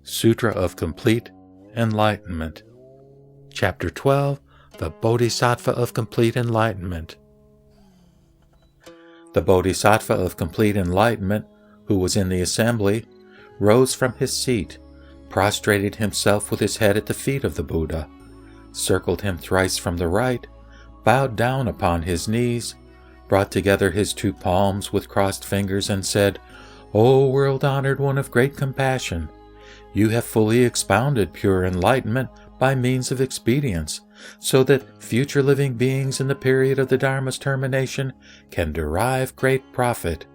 Sutra of Complete Enlightenment. Chapter 12, The Bodhisattva of Complete Enlightenment. The Bodhisattva of Complete Enlightenment, who was in the assembly, rose from his seat, prostrated himself with his head at the feet of the Buddha, circled him thrice from the right, bowed down upon his knees, brought together his two palms with crossed fingers, and said, "O world-honored one of great compassion, you have fully expounded pure enlightenment by means of expedience, so that future living beings in the period of the Dharma's termination can derive great profit.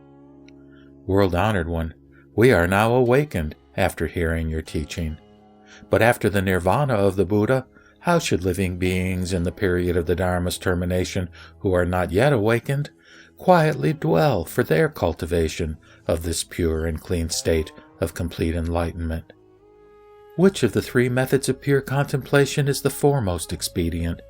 World-honored one, we are now awakened after hearing your teaching. But after the nirvana of the Buddha, how should living beings in the period of the Dharma's termination who are not yet awakened quietly dwell for their cultivation of this pure and clean state of complete enlightenment? Which of the three methods of pure contemplation is the foremost expedient?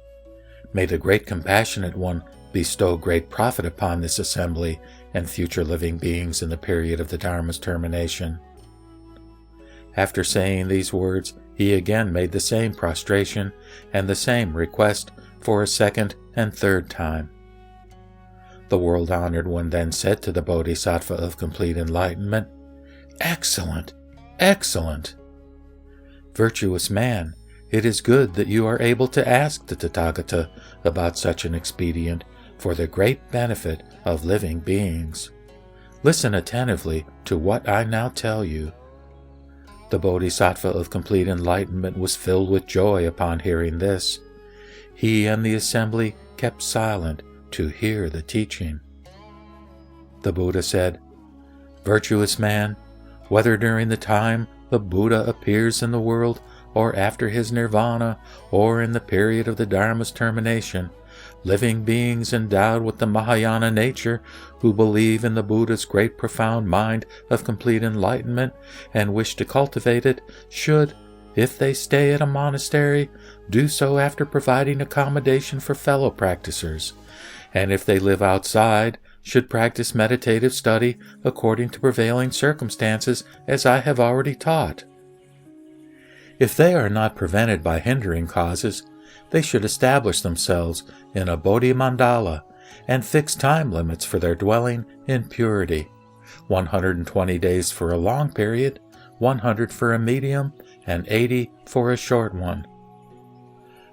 May the great compassionate one bestow great profit upon this assembly and future living beings in the period of the Dharma's termination." After saying these words, he again made the same prostration and the same request for a second and third time. The world-honored one then said to the Bodhisattva of Complete Enlightenment, "Excellent! Excellent! Virtuous man, it is good that you are able to ask the Tathagata about such an expedient for the great benefit of living beings. Listen attentively to what I now tell you." The Bodhisattva of Complete Enlightenment was filled with joy upon hearing this. He and the assembly kept silent to hear the teaching. The Buddha said, "Virtuous man, whether during the time the Buddha appears in the world, or after his nirvana, or in the period of the Dharma's termination, living beings endowed with the Mahayana nature, who believe in the Buddha's great profound mind of complete enlightenment and wish to cultivate it, should, if they stay at a monastery, do so after providing accommodation for fellow practicers, and if they live outside, should practice meditative study according to prevailing circumstances, as I have already taught. If they are not prevented by hindering causes, they should establish themselves in a Bodhi mandala and fix time limits for their dwelling in purity, 120 days for a long period, 100 for a medium, and 80 for a short one.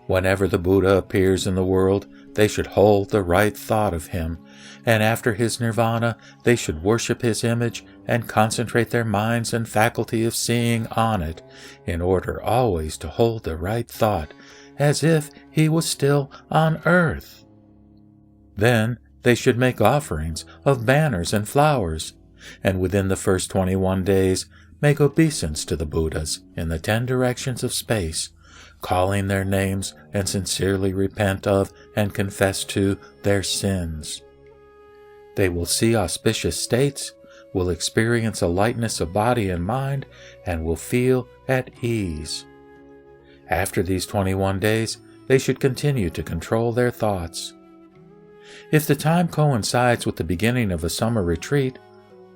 Whenever the Buddha appears in the world, they should hold the right thought of him, and after his nirvana they should worship his image and concentrate their minds and faculty of seeing on it, in order always to hold the right thought, as if he was still on earth. Then they should make offerings of banners and flowers, and within the first 21 days make obeisance to the Buddhas in the 10 directions of space, calling their names, and sincerely repent of and confess to their sins. They will see auspicious states, will experience a lightness of body and mind, and will feel at ease. After these 21 days, they should continue to control their thoughts. If the time coincides with the beginning of a summer retreat,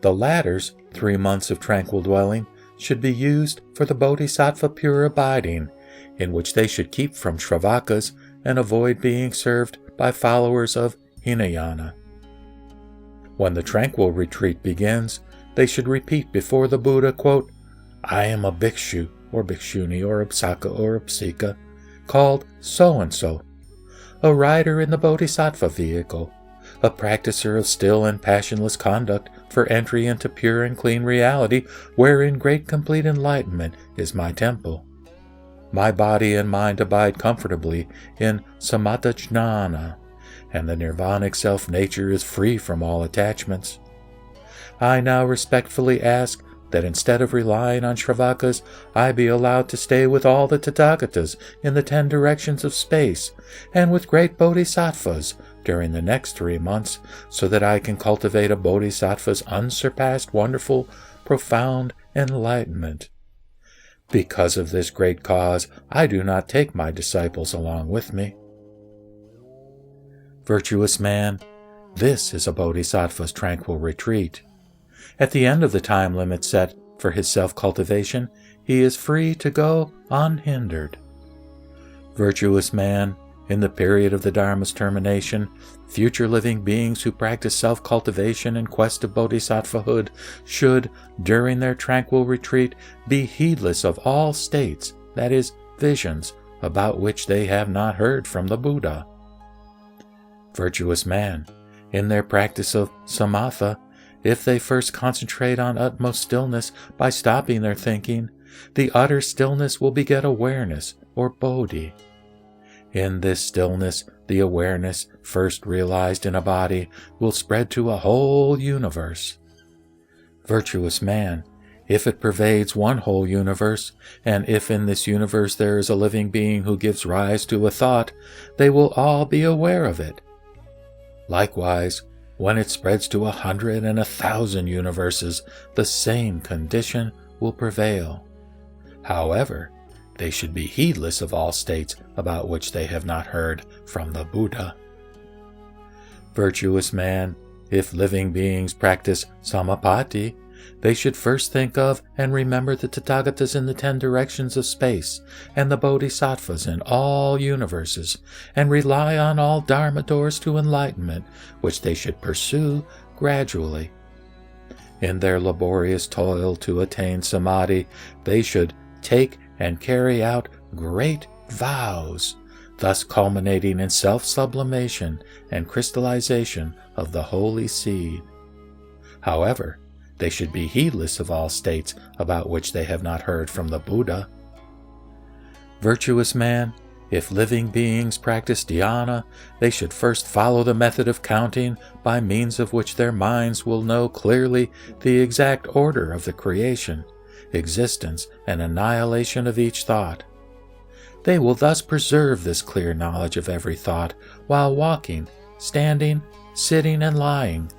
the latter's 3 months of tranquil dwelling should be used for the Bodhisattva pure abiding, in which they should keep from Shravakas and avoid being served by followers of Hinayana. When the tranquil retreat begins, they should repeat before the Buddha, quote, "I am a bhikshu, or bhikshuni, or upsaka, or upsika, called so-and-so, a rider in the Bodhisattva vehicle, a practicer of still and passionless conduct for entry into pure and clean reality, wherein great complete enlightenment is my temple. My body and mind abide comfortably in samatha jnana, and the nirvanic self-nature is free from all attachments. I now respectfully ask that instead of relying on Shravakas, I be allowed to stay with all the Tathagatas in the 10 directions of space, and with great Bodhisattvas during the next 3 months, so that I can cultivate a Bodhisattva's unsurpassed, wonderful, profound enlightenment. Because of this great cause, I do not take my disciples along with me." Virtuous man, this is a Bodhisattva's tranquil retreat. At the end of the time limit set for his self-cultivation, he is free to go unhindered. Virtuous man, in the period of the Dharma's termination, future living beings who practice self-cultivation in quest of bodhisattvahood should, during their tranquil retreat, be heedless of all states, that is, visions, about which they have not heard from the Buddha. Virtuous man, in their practice of samatha, if they first concentrate on utmost stillness by stopping their thinking, the utter stillness will beget awareness, or bodhi. In this stillness, the awareness, first realized in a body, will spread to a whole universe. Virtuous man, if it pervades one whole universe, and if in this universe there is a living being who gives rise to a thought, they will all be aware of it. Likewise, when it spreads to 100 and 1,000 universes, the same condition will prevail. However, they should be heedless of all states about which they have not heard from the Buddha. Virtuous man, if living beings practice samapati, they should first think of and remember the Tathagatas in the 10 directions of space and the Bodhisattvas in all universes, and rely on all Dharma doors to enlightenment, which they should pursue gradually. In their laborious toil to attain Samadhi, they should take and carry out great vows, thus culminating in self-sublimation and crystallization of the holy seed. However, they should be heedless of all states about which they have not heard from the Buddha. Virtuous man, if living beings practice dhyana, they should first follow the method of counting by means of which their minds will know clearly the exact order of the creation, existence, and annihilation of each thought. They will thus preserve this clear knowledge of every thought while walking, standing, sitting, and lying,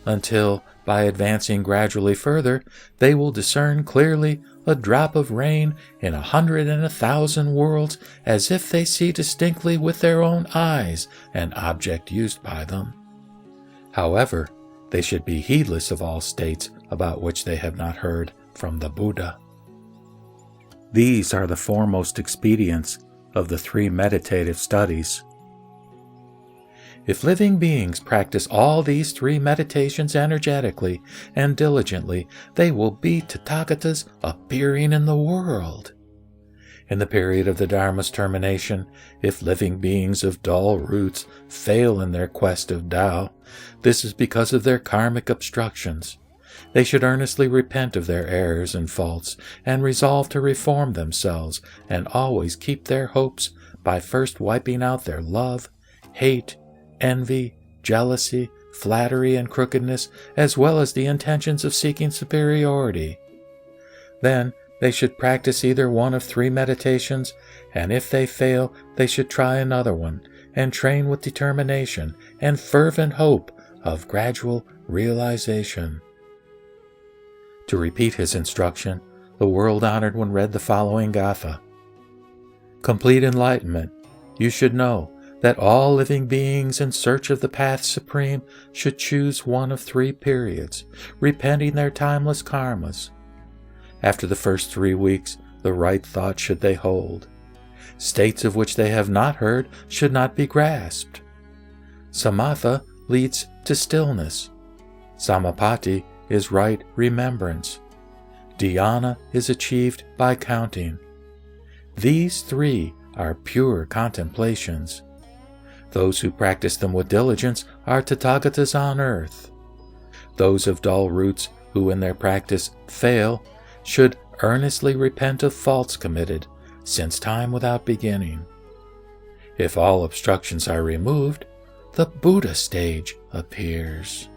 until, by advancing gradually further, they will discern clearly a drop of rain in 100 and 1,000 worlds, as if they see distinctly with their own eyes an object used by them. However, they should be heedless of all states about which they have not heard from the Buddha. These are the foremost expedients of the 3 meditative studies. If living beings practice all these 3 meditations energetically and diligently, they will be Tathagatas appearing in the world. In the period of the Dharma's termination, if living beings of dull roots fail in their quest of Tao, this is because of their karmic obstructions. They should earnestly repent of their errors and faults, and resolve to reform themselves, and always keep their hopes by first wiping out their love, hate, envy, jealousy, flattery, and crookedness, as well as the intentions of seeking superiority. Then they should practice either one of 3 meditations, and if they fail, they should try another one, and train with determination and fervent hope of gradual realization. To repeat his instruction, the world-honored one read the following gatha. Complete enlightenment, you should know that all living beings in search of the path supreme should choose one of 3 periods, repenting their timeless karmas. After the first 3 weeks, the right thought should they hold. States of which they have not heard should not be grasped. Samatha leads to stillness. Samapati is right remembrance. Dhyana is achieved by counting. These 3 are pure contemplations. Those who practice them with diligence are Tathagatas on earth. Those of dull roots who in their practice fail should earnestly repent of faults committed since time without beginning. If all obstructions are removed, the Buddha stage appears.